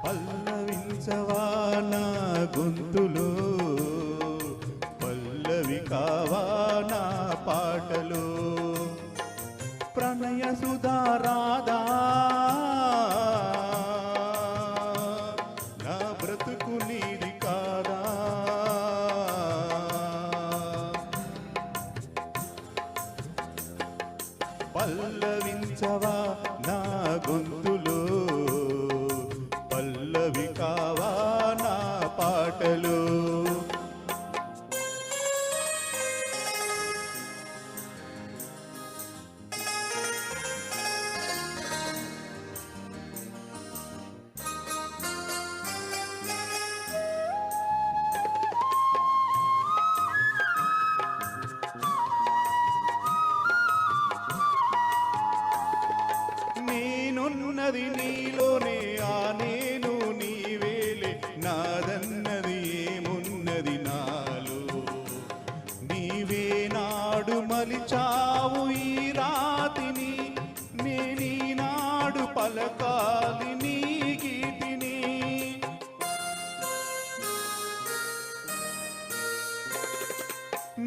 పల్లవించవా నా గొంతులో, పల్లవి కావా నా పాటలో, ప్రణయ సుధా రాధా నా బ్రతుకు నీది కాదా, పల్లవించవా నా గొంతులో, పల్లవి కావా నా పాటలో. నేనున్నది నీలోనే, ఆ నేను నీవేలే, నాదన్నది ఏమున్నది నాలో, నీవే నాడు మలిచావు ఈ రాతిని, నేనీనాడు పలకాలి నీ గీతిని.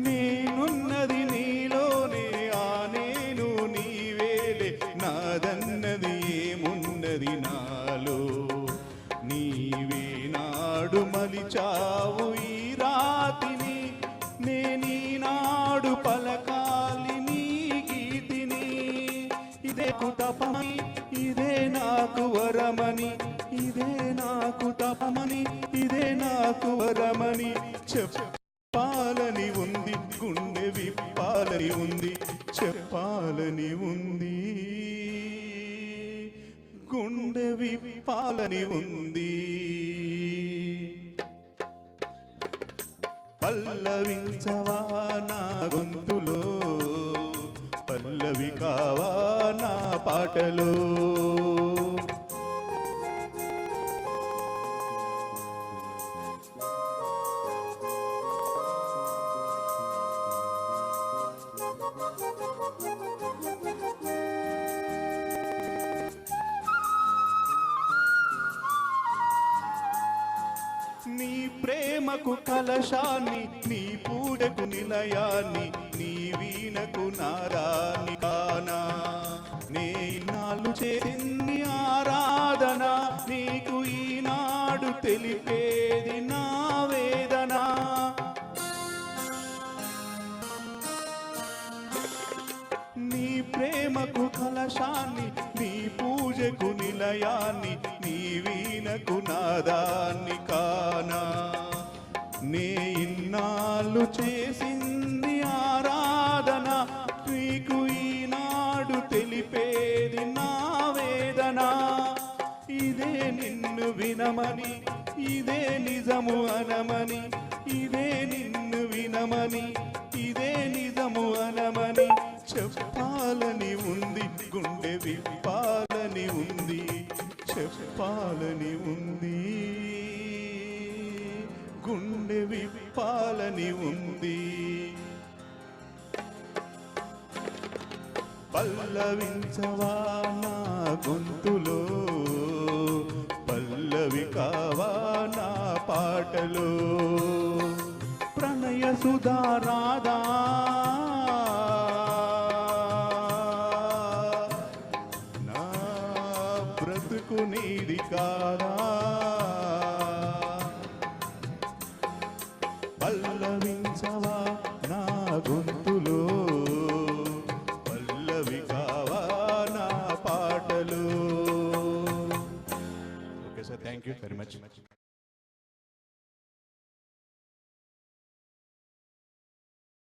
నేనున్నది నీలోనే, ఆ నేను నీవేలే, నాదన్నది ఏమున్నది నాలో, నీవే నాడు మలిచావు ఈ రాతిని, నేనీనాడు పలకాలి నీ గీతిని. ఇదే తపమని, ఇదే నాకు వరమని, ఇదే నాకు తపమని, ఇదే నాకు వరమని చెప్పాలని ఉంది, గుండె విప్పాలని ఉంది, చెప్పాలని ఉంది, గుండె విప్పాలని ఉంది. పల్లవించవా నా గొంతులో, పల్లవి కావా నా పాటలో. నీ ప్రేమకు కలశాన్ని, నీ పూజకు నిలయాన్ని, నీ వీణకు నారాన్ని కానా, నే ఇన్నాళ్ళు చేసింది ఆరాధన, నీకు ఈనాడు తెలిపేది నా వేదన. నీ ప్రేమకు కలశాన్ని, నీ పూజకు నిలయాన్ని, నీ వీణకు నాదాన్ని కానా, నే ఇన్నాళ్ళు చేసింది ఆరాధన, నీకు ఈనాడు తెలిపేది నా వేదన. ఇదే నిన్ను వినమని, ఇదే నిజము అనమని, ఇదే నిన్ను వినమని, ఇదే నిజము అనమని చెప్పాలని ఉంది, గుండె విప్పాలని ఉంది, చెప్పాలని ఉంది, గుండె విప్పాలని ఉంది. పల్లవించవా నా గొంతులో, పల్లవి కావా నా పాటలో, ప్రణయ సుధా రాధా నా బ్రతుకు నీది కాదా, పల్లవించవా నా గొంతులో, పల్లవి కావా నా పాటలు. Okay sir, thank you very much.